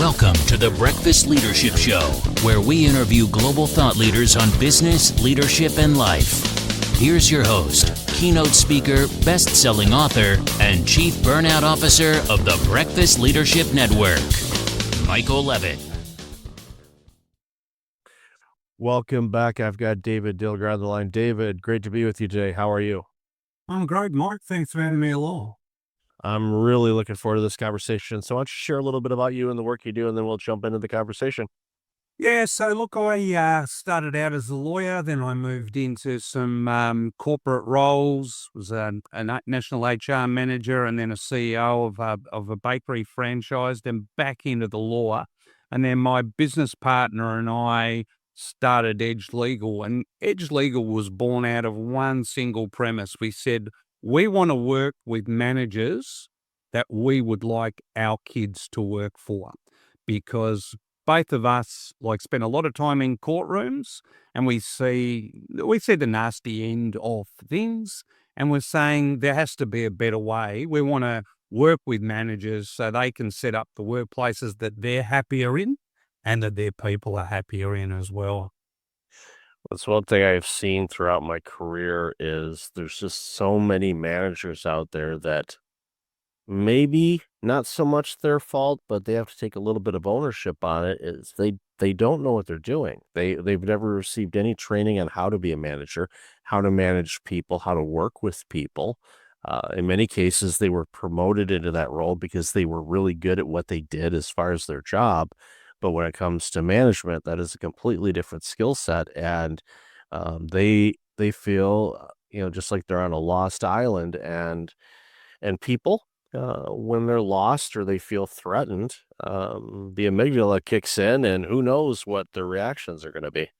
Welcome to the Breakfast Leadership Show, where we interview global thought leaders on business, leadership, and life. Here's your host, keynote speaker, best-selling author, and chief burnout officer of the Breakfast Leadership Network, Michael Levitt. Welcome back. I've got David Dilger on the line. David, great to be with you today. How are you? I'm great, Mark. Thanks for having me along. I'm really looking forward to this conversation. So why don't you share a little bit about you and the work you do, and then we'll jump into the conversation. Yeah, so look, I started out as a lawyer, then I moved into some corporate roles, was a national HR manager and then a CEO of a bakery franchise, then back into the law. And then my business partner and I started Edge Legal, and Edge Legal was born out of one single premise. We said, we want to work with managers that we would like our kids to work for, because both of us spend a lot of time in courtrooms, and we see the nasty end of things, and we're saying there has to be a better way. We want to work with managers so they can set up the workplaces that they're happier in and that their people are happier in as well. That's one thing I've seen throughout my career is there's just so many managers out there that maybe not so much their fault, but they have to take a little bit of ownership on it. Is they don't know what they're doing. They've never received any training on how to be a manager, how to manage people, how to work with people. In many cases, they were promoted into that role because they were really good at what they did as far as their job. But when it comes to management, that is a completely different skill set, and they feel just like they're on a lost island, and people, when they're lost or they feel threatened, the amygdala kicks in, and who knows what their reactions are going to be.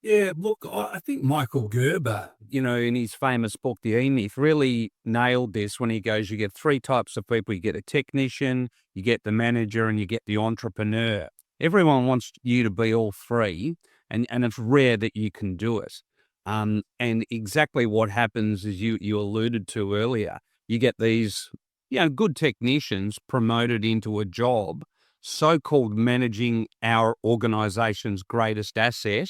Yeah, look, I think Michael Gerber, in his famous book, The E-Myth, really nailed this when he goes, you get three types of people. You get a technician, you get the manager, and you get the entrepreneur. Everyone wants you to be all three, and it's rare that you can do it. And exactly what happens is you alluded to earlier. You get these, good technicians promoted into a job, so-called managing our organization's greatest asset,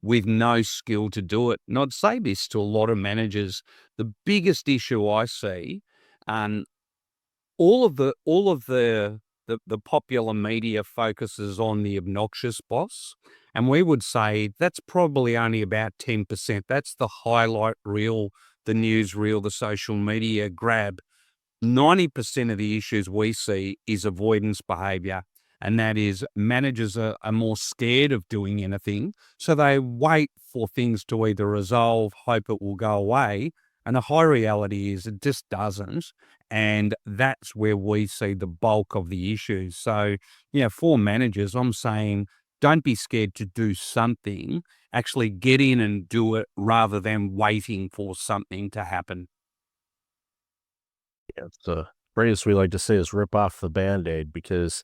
with no skill to do it. And I'd say this to a lot of managers. The biggest issue I see, all of the popular media focuses on the obnoxious boss, and we would say that's probably only about 10%. That's the highlight reel, the news reel, the social media grab. 90% of the issues we see is avoidance behavior. And that is managers are more scared of doing anything. So they wait for things to either resolve, hope it will go away. And the high reality is it just doesn't. And that's where we see the bulk of the issues. So, for managers, I'm saying don't be scared to do something. Actually get in and do it rather than waiting for something to happen. Yeah, it's the phrase we like to say is rip off the Band-Aid, because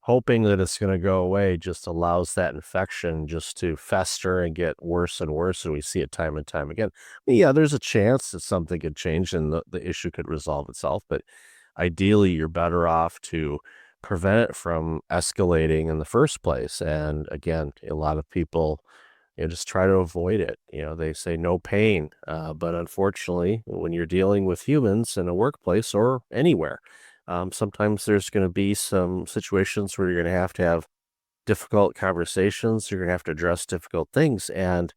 hoping that it's going to go away just allows that infection just to fester and get worse and worse. And we see it time and time again. Yeah, there's a chance that something could change and the issue could resolve itself. But ideally, you're better off to prevent it from escalating in the first place. And again, a lot of people just try to avoid it. They say no pain. But unfortunately, when you're dealing with humans in a workplace or anywhere, sometimes there's going to be some situations where you're going to have difficult conversations. You're going to have to address difficult things. And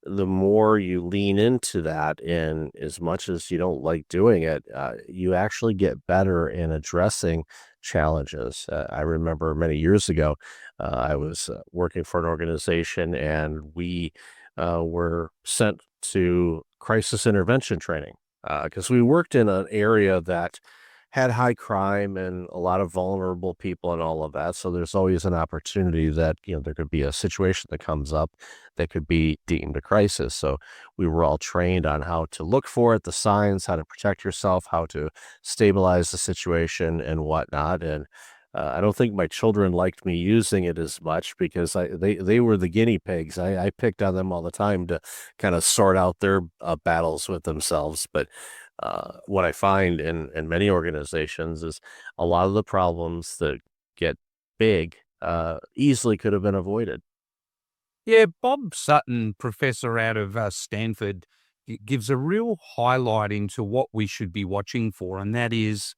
the more you lean into that, and as much as you don't like doing it, you actually get better in addressing challenges. I remember many years ago, I was working for an organization, and we were sent to crisis intervention training because we worked in an area that had high crime and a lot of vulnerable people and all of that. So there's always an opportunity that, there could be a situation that comes up that could be deemed a crisis. So we were all trained on how to look for it, the signs, how to protect yourself, how to stabilize the situation and whatnot. And I don't think my children liked me using it as much because they were the guinea pigs. I picked on them all the time to kind of sort out their battles with themselves. But what I find in many organizations is a lot of the problems that get big, easily could have been avoided. Yeah, Bob Sutton, professor out of Stanford, gives a real highlight into what we should be watching for, and that is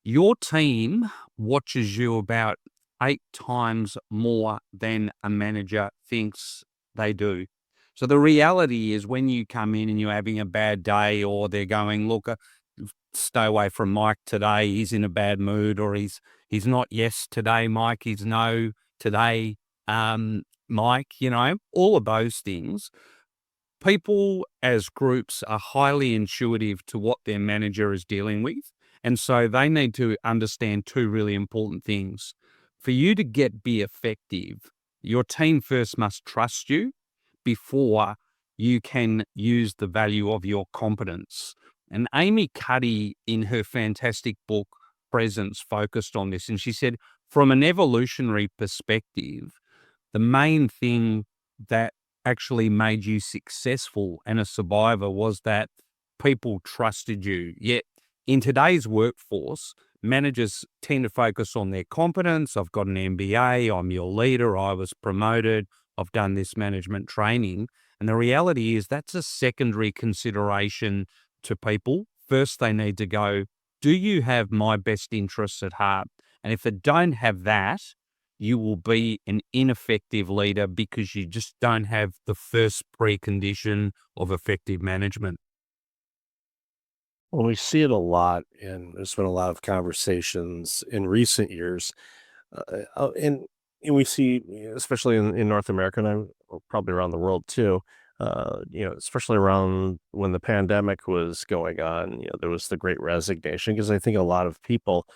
your team watches you about 8 times more than a manager thinks they do. So the reality is when you come in and you're having a bad day, or they're going, look, stay away from Mike today. He's in a bad mood, or he's not yes today, Mike. He's no today, Mike. All of those things. People as groups are highly intuitive to what their manager is dealing with. And so they need to understand two really important things. For you to be effective, your team first must trust you before you can use the value of your competence. And Amy Cuddy, in her fantastic book, Presence, focused on this. And she said, from an evolutionary perspective, the main thing that actually made you successful and a survivor was that people trusted you. Yet in today's workforce, managers tend to focus on their competence. I've got an MBA, I'm your leader, I was promoted, I've done this management training. And the reality is that's a secondary consideration to people. First, they need to go, do you have my best interests at heart? And if they don't have that, you will be an ineffective leader because you just don't have the first precondition of effective management. Well, we see it a lot, and there's been a lot of conversations in recent years, and we see, especially in North America, and probably around the world too. Especially around when the pandemic was going on, there was the Great Resignation because I think a lot of people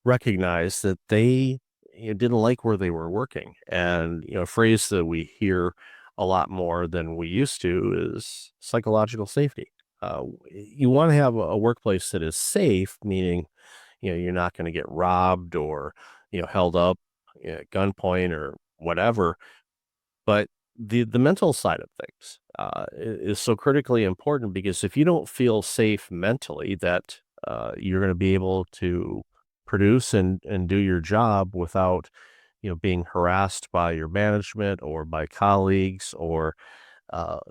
recognized that they didn't like where they were working, and a phrase that we hear a lot more than we used to is psychological safety. You want to have a workplace that is safe, meaning you're not going to get robbed or held up at gunpoint or whatever. But the mental side of things is so critically important, because if you don't feel safe mentally, that you're going to be able to produce and do your job without being harassed by your management or by colleagues, or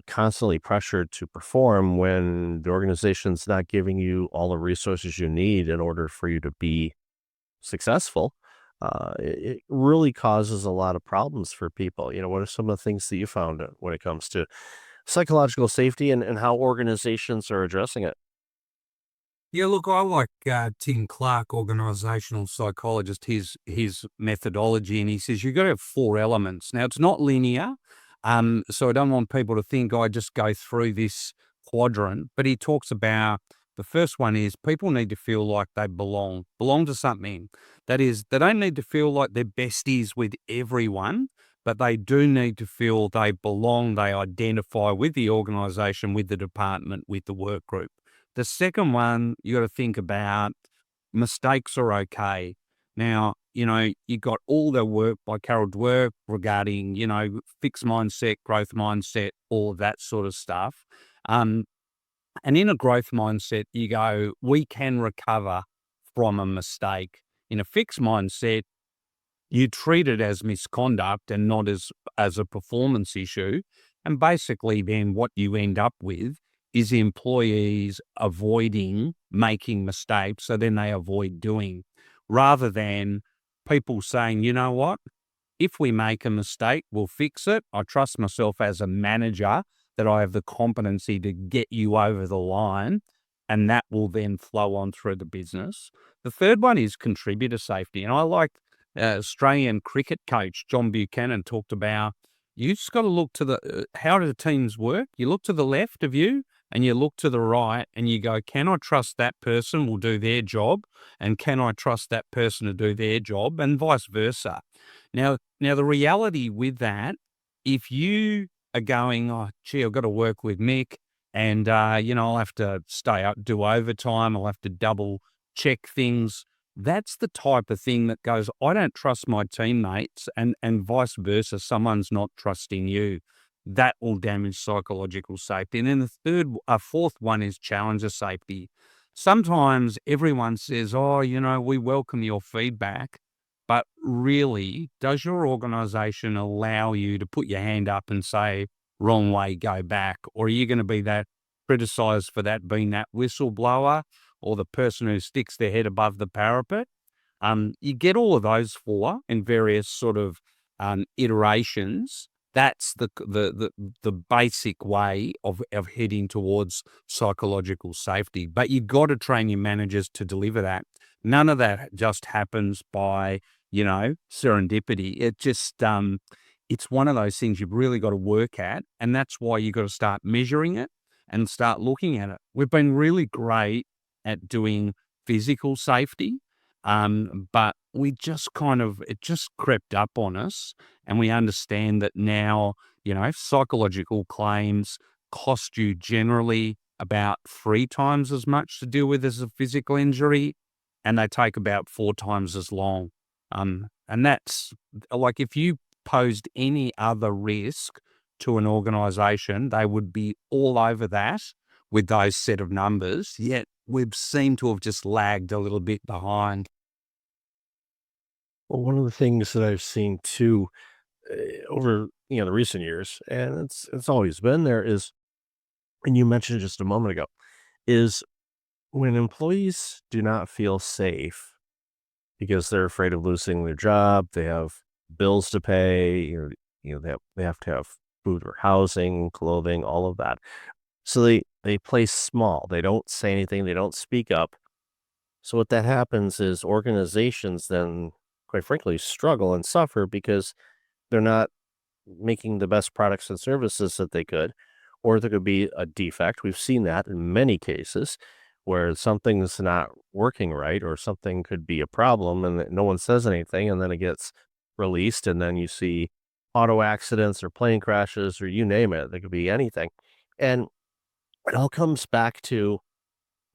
constantly pressured to perform when the organization's not giving you all the resources you need in order for you to be successful. It really causes a lot of problems for people. What are some of the things that you found when it comes to psychological safety, and how organizations are addressing it? Yeah, look, I like Tim Clark, organizational psychologist, his methodology, and he says you've got to have 4 elements. Now, it's not linear, so I don't want people to think I just go through this quadrant, but he talks about the first one is people need to feel like they belong to something. That is, they don't need to feel like they're besties with everyone, but they do need to feel they belong, they identify with the organization, with the department, with the work group. The second one, you got to think about mistakes are okay. Now, you got all the work by Carol Dweck regarding, fixed mindset, growth mindset, all of that sort of stuff. And in a growth mindset, you go, we can recover from a mistake. In a fixed mindset, you treat it as misconduct and not as a performance issue. And basically then what you end up with is employees avoiding making mistakes, so then they avoid doing, rather than people saying, you know what, if we make a mistake, we'll fix it. I trust myself as a manager that I have the competency to get you over the line, and that will then flow on through the business. The third one is contributor safety. And I like Australian cricket coach John Buchanan talked about, you just got to look to how do the teams work? You look to the left of you and you look to the right and you go, can I trust that person will do their job? And can I trust that person to do their job? And vice versa. Now the reality with that, if you are going, oh, gee, I've got to work with Mick and, I'll have to stay up, do overtime. I'll have to double check things. That's the type of thing that goes, I don't trust my teammates, and vice versa. Someone's not trusting you. That will damage psychological safety. And then the fourth one is challenger safety. Sometimes everyone says, oh, we welcome your feedback. But really, does your organization allow you to put your hand up and say, wrong way, go back? Or are you going to be that criticized for that being that whistleblower or the person who sticks their head above the parapet? You get all of those four in various sort of iterations. That's the basic way of heading towards psychological safety. But you've got to train your managers to deliver that. None of that just happens by, serendipity. It just, it's one of those things you've really got to work at. And that's why you've got to start measuring it and start looking at it. We've been really great at doing physical safety. But we just it just crept up on us, and we understand that now, psychological claims cost you generally about 3 times as much to deal with as a physical injury, and they take about 4 times as long. And that's like, if you posed any other risk to an organization, they would be all over that with those set of numbers, yet we've seemed to have just lagged a little bit behind. Well, one of the things that I've seen too over the recent years, and it's always been there, is, and you mentioned it just a moment ago, is when employees do not feel safe because they're afraid of losing their job, they have bills to pay, they have to have food or housing, clothing, all of that. So they play small. They don't say anything. They don't speak up. So what that happens is organizations then, quite frankly, struggle and suffer because they're not making the best products and services that they could, or there could be a defect. We've seen that in many cases where something's not working right, or something could be a problem and no one says anything, and then it gets released, and then you see auto accidents or plane crashes or you name it. There could be anything. And it all comes back to,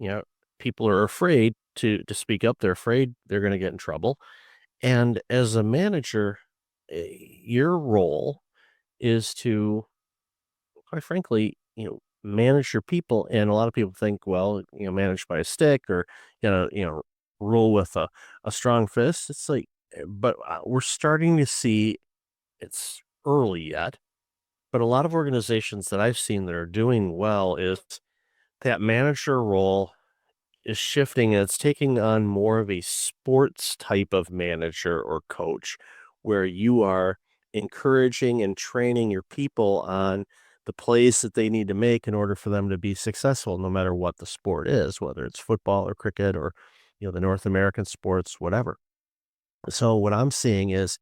you know, people are afraid to speak up. They're afraid they're going to get in trouble. And as a manager, your role is to, quite frankly, manage your people. And a lot of people think, well, manage by a stick, or, rule with a strong fist. It's like, but we're starting to see, it's early yet, but a lot of organizations that I've seen that are doing well is that manager role is shifting, and it's taking on more of a sports type of manager or coach, where you are encouraging and training your people on the plays that they need to make in order for them to be successful, no matter what the sport is, whether it's football or cricket or, the North American sports, whatever. So what I'm seeing is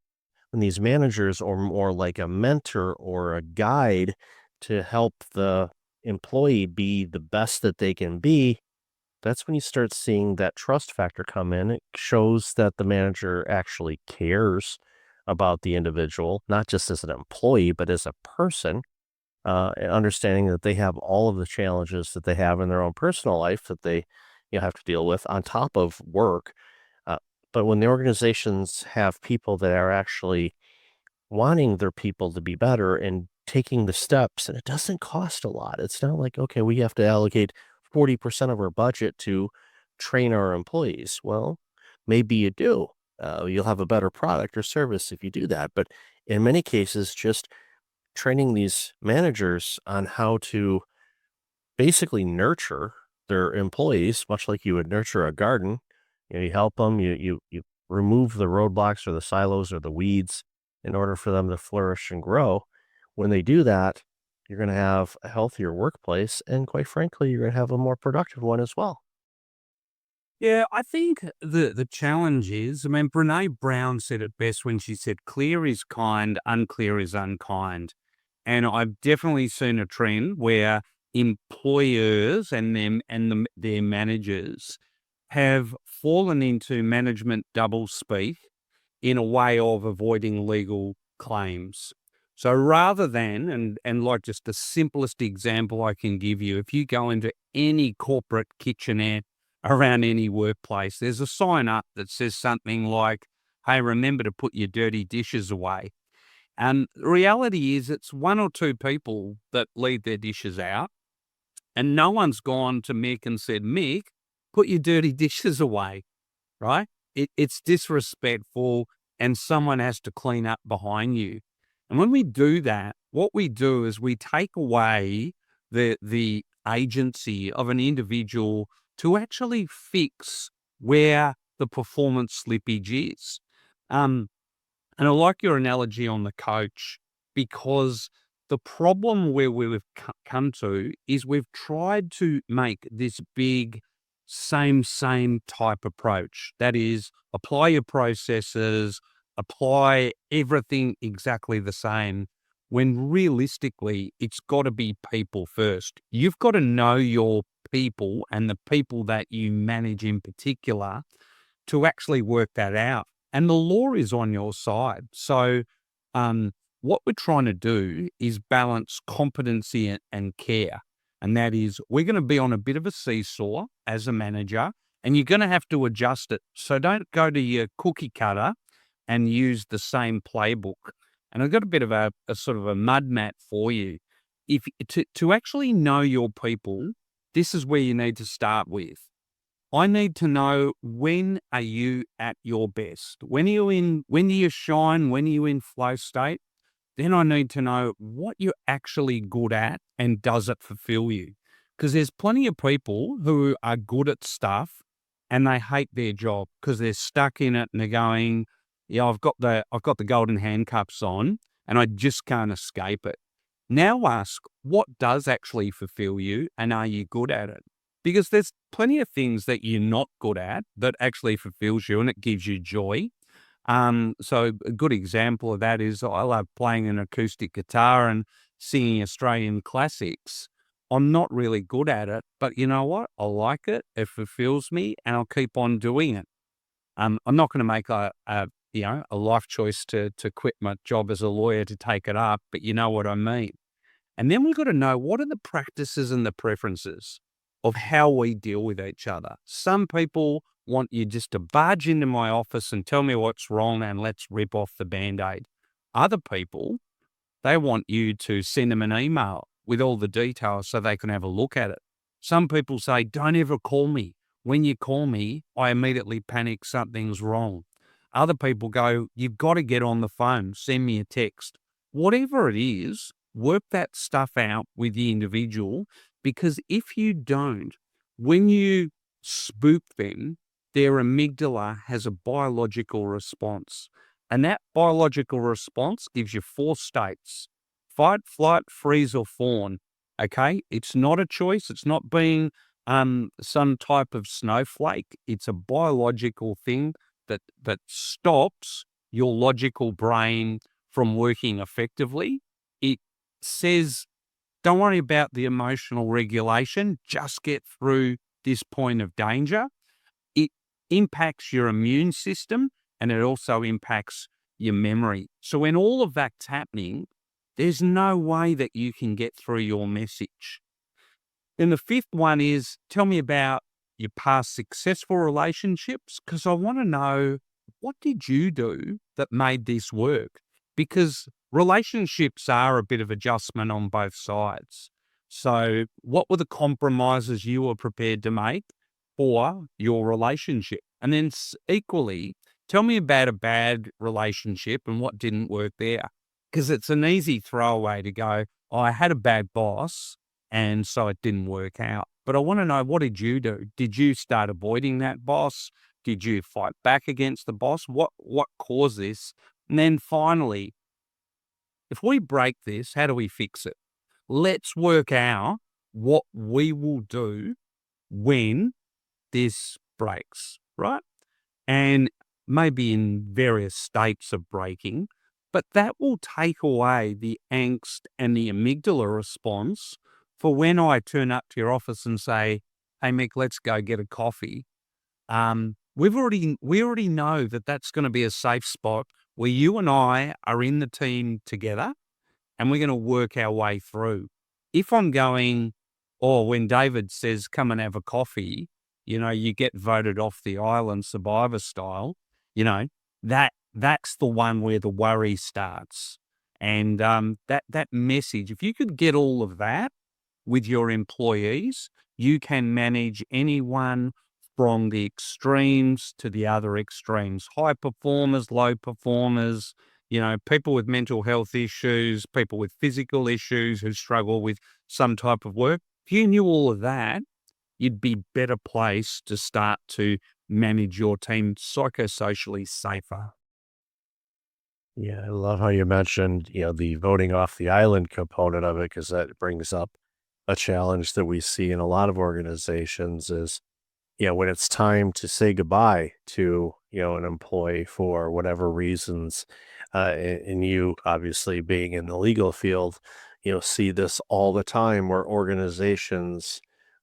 when these managers are more like a mentor or a guide to help the employee be the best that they can be, that's when you start seeing that trust factor come in. It shows that the manager actually cares about the individual, not just as an employee, but as a person, and understanding that they have all of the challenges that they have in their own personal life that they have to deal with on top of work. Uh, but when the organizations have people that are actually wanting their people to be better and taking the steps, and it doesn't cost a lot. It's not like, okay, we have to allocate 40% of our budget to train our employees. Well, maybe you do. You'll have a better product or service if you do that. But in many cases, just training these managers on how to basically nurture their employees, much like you would nurture a garden. You help them, you remove the roadblocks or the silos or the weeds in order for them to flourish and grow. When they do that, you're going to have a healthier workplace, and quite frankly, you're going to have a more productive one as well. Yeah, I think the challenge is, I mean, Brene Brown said it best when she said, clear is kind, unclear is unkind. And I've definitely seen a trend where employers and their managers have fallen into management doublespeak in a way of avoiding legal claims. So rather than, and like just the simplest example I can give you, if you go into any corporate kitchenette around any workplace, there's a sign up that says something like, hey, remember to put your dirty dishes away. And the reality is it's 1 or 2 people that leave their dishes out, and no one's gone to Mick and said, Mick, put your dirty dishes away, right? It's disrespectful. and someone has to clean up behind you. And when we do that, what we do is we take away the agency of an individual to actually fix where the performance slippage is. And I like your analogy on the coach, because the problem where we've come to is we've tried to make this big same type approach. That is, apply your processes, apply everything exactly the same, when realistically it's got to be people first. You've got to know your people and the people that you manage in particular to actually work that out. And the law is on your side. So what we're trying to do is balance competency and care. And that is, we're going to be on a bit of a seesaw as a manager, and you're going to have to adjust it. So don't go to your cookie cutter and use the same playbook. And I've got a bit of a sort of a mud mat for you. If to actually know your people, this is where you need to start with. I need to know, when are you at your best? When do you shine? When are you in flow state? Then I need to know what you're actually good at, and does it fulfill you? Because there's plenty of people who are good at stuff and they hate their job because they're stuck in it and they're going, yeah, I've got the golden handcuffs on and I just can't escape it. Now ask, what does actually fulfill you, and are you good at it? Because there's plenty of things that you're not good at that actually fulfills you and it gives you joy. So a good example of that is, I love playing an acoustic guitar and singing Australian classics. I'm not really good at it, but you know what? I like it. It fulfills me, and I'll keep on doing it. I'm not going to make a life choice to quit my job as a lawyer to take it up, but you know what I mean. And then we've got to know, what are the practices and the preferences of how we deal with each other. Some people want you just to barge into my office and tell me what's wrong and let's rip off the Band-Aid. Other people, they want you to send them an email with all the details so they can have a look at it. Some people say, don't ever call me. When you call me, I immediately panic, something's wrong. Other people go, you've got to get on the phone, send me a text. Whatever it is, work that stuff out with the individual, because if you don't, when you spook them, their amygdala has a biological response. And that biological response gives you 4 states: fight, flight, freeze, or fawn. Okay? It's not a choice. It's not being some type of snowflake. It's a biological thing that stops your logical brain from working effectively. It says, don't worry about the emotional regulation, just get through this point of danger. It impacts your immune system, and it also impacts your memory. So when all of that's happening, there's no way that you can get through your message. And the 5th one is, tell me about your past successful relationships, because I want to know, what did you do that made this work? Because relationships are a bit of adjustment on both sides. So what were the compromises you were prepared to make for your relationship? And then equally, tell me about a bad relationship and what didn't work there. Because it's an easy throwaway to go, oh, I had a bad boss and so it didn't work out. But I want to know, what did you do? Did you start avoiding that boss? Did you fight back against the boss? What caused this? And then finally, if we break this, how do we fix it? Let's work out what we will do when this breaks, right? And maybe in various states of breaking, but that will take away the angst and the amygdala response for when I turn up to your office and say, hey, Mick, let's go get a coffee. We already know that that's going to be a safe spot where you and I are in the team together and we're going to work our way through. If I'm going, or when David says, come and have a coffee, you get voted off the island Survivor style, that's the one where the worry starts. And that message, if you could get all of that with your employees, you can manage anyone from the extremes to the other extremes. High performers, low performers, people with mental health issues, people with physical issues who struggle with some type of work. If you knew all of that, you'd be better placed to start to manage your team psychosocially safer. Yeah, I love how you mentioned, the voting off the island component of it, because that brings up a challenge that we see in a lot of organizations is, when it's time to say goodbye to, an employee for whatever reasons, and you obviously being in the legal field, see this all the time where organizations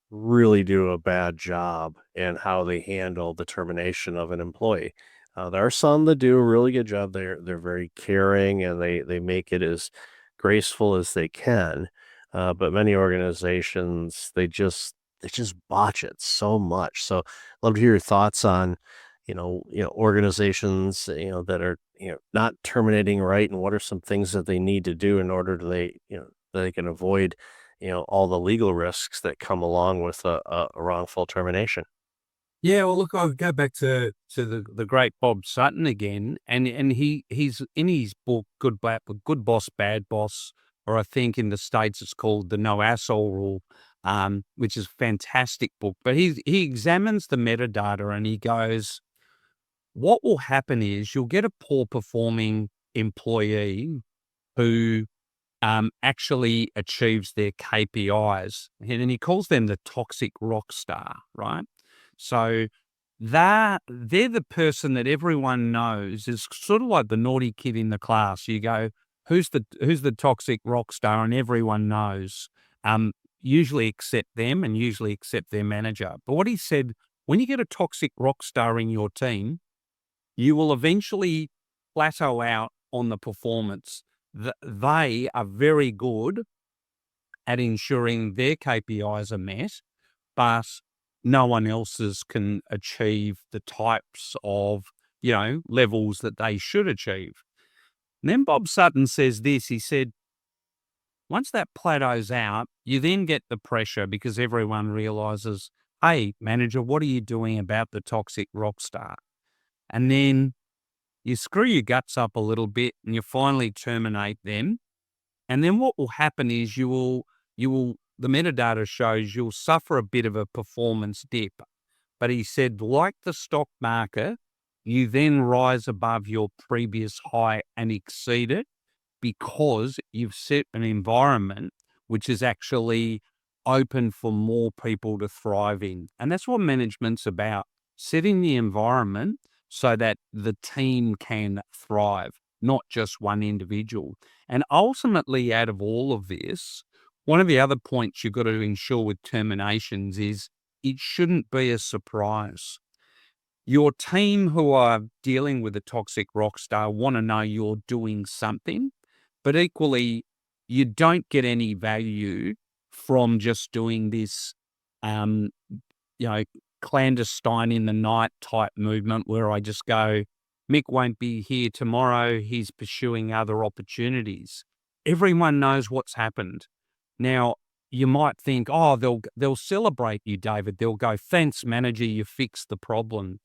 really do a bad job in how they handle the termination of an employee. There are some that do a really good job. They're very caring and they make it as graceful as they can. But many organizations they just botch it so much. So love to hear your thoughts on organizations that are not terminating right, and what are some things that they need to do in order to they can avoid all the legal risks that come along with a wrongful termination. Yeah, well, look, I'll go back to the great Bob Sutton again, and he's in his book Good Boss, Bad Boss, or I think in the States it's called the No Asshole Rule, which is a fantastic book. But he examines the metadata and he goes, what will happen is you'll get a poor performing employee who actually achieves their KPIs, and he calls them the toxic rock star, right? So they're the person that everyone knows is sort of like the naughty kid in the class. You go, who's the toxic rock star, and everyone knows. Usually except them, and usually except their manager. But what he said, when you get a toxic rock star in your team, you will eventually plateau out on the performance. They are very good at ensuring their KPIs are met, but no one else's can achieve the types of, levels that they should achieve. And then Bob Sutton says this, he said, once that plateaus out, you then get the pressure because everyone realizes, hey, manager, what are you doing about the toxic rock star? And then you screw your guts up a little bit and you finally terminate them. And then what will happen is the metadata shows you'll suffer a bit of a performance dip. But he said, like the stock market, you then rise above your previous high and exceed it because you've set an environment which is actually open for more people to thrive in. And that's what management's about, setting the environment so that the team can thrive, not just one individual. And ultimately, out of all of this, one of the other points you've got to ensure with terminations is it shouldn't be a surprise. Your team who are dealing with a toxic rock star want to know you're doing something, but equally, you don't get any value from just doing this, um, you know, clandestine in the night type movement where I just go, Mick won't be here tomorrow. He's pursuing other opportunities. Everyone knows what's happened. Now, you might think, oh, they'll celebrate you, David. They'll go, thanks, manager, you fixed the problem.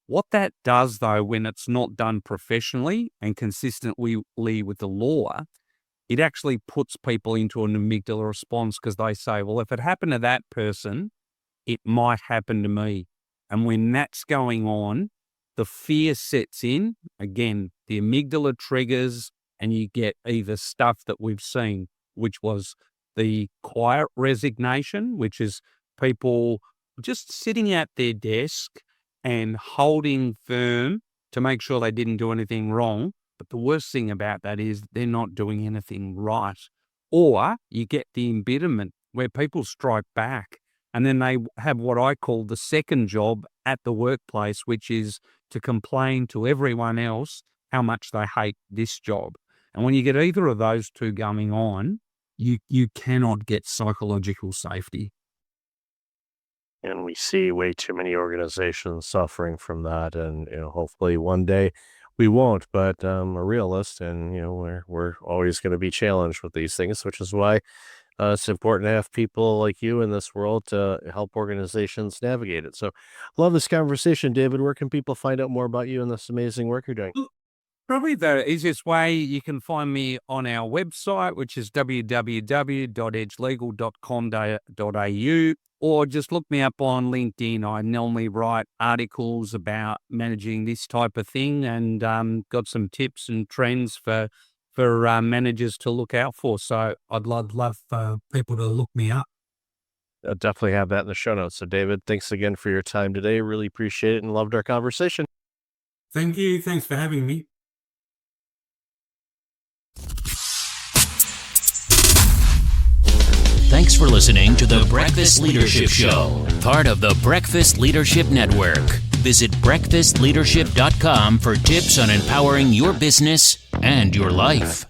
What that does, though, when it's not done professionally and consistently with the law, it actually puts people into an amygdala response because they say, well, if it happened to that person, it might happen to me. And when that's going on, the fear sets in. Again, the amygdala triggers, and you get either stuff that we've seen, which was the quiet resignation, which is people just sitting at their desk and holding firm to make sure they didn't do anything wrong. But the worst thing about that is they're not doing anything right. Or you get the embitterment where people strike back and then they have what I call the second job at the workplace, which is to complain to everyone else how much they hate this job. And when you get either of those two going on, you cannot get psychological safety. And we see way too many organizations suffering from that. And, hopefully one day we won't, but a realist, and, we're always going to be challenged with these things, which is why It's important to have people like you in this world to help organizations navigate it. So, love this conversation, David. Where can people find out more about you and this amazing work you're doing? Probably the easiest way, you can find me on our website, which is www.edgelegal.com.au, or just look me up on LinkedIn. I normally write articles about managing this type of thing, and got some tips and trends for managers to look out for. So I'd love people to look me up. I'll definitely have that in the show notes. So, David, thanks again for your time today. Really appreciate it and loved our conversation. Thank you. Thanks for having me. Thanks for listening to the Breakfast Leadership Show, part of the Breakfast Leadership Network. Visit breakfastleadership.com for tips on empowering your business and your life.